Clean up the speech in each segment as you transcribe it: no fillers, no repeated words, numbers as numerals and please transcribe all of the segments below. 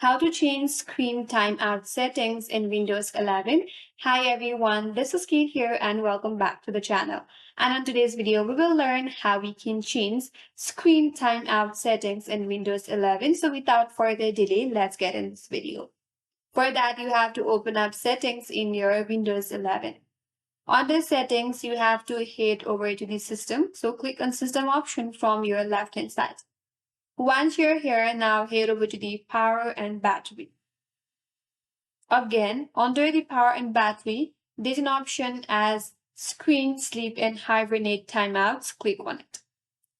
How to change screen timeout settings in Windows 11. Hi everyone, this is Kate here and welcome back to the channel. And on today's video, we will learn how we can change screen timeout settings in Windows 11. So without further delay, let's get in this video. For that, you have to open up settings in your Windows 11. On the settings, you have to head over to the system. So click on system option from your left hand side. Once you're here, now head over to the power and battery. Again, under the power and battery, there's an option as screen, sleep, and hibernate timeouts. Click on it.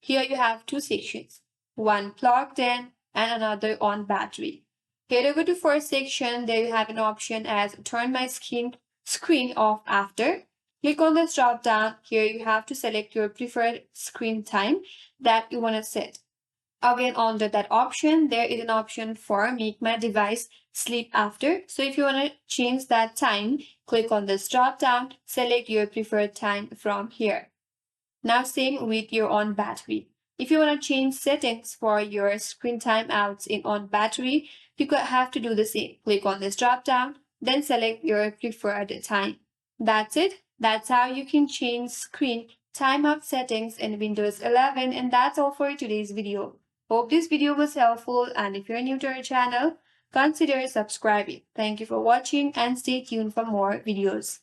Here you have two sections, one plugged in and another on battery. Head over to first section. There you have an option as turn my screen off after. Click on this drop down. Here you have to select your preferred screen time that you want to set. Again, under that option, there is an option for make my device sleep after. So if you want to change that time, click on this drop down, select your preferred time from here. Now same with your on battery. If you want to change settings for your screen timeouts in on battery, you could have to do the same. Click on this drop down, then select your preferred time. That's it. That's how you can change screen timeout settings in Windows 11, and that's all for today's video. Hope this video was helpful, and if you're new to our channel, consider subscribing. Thank you for watching and stay tuned for more videos.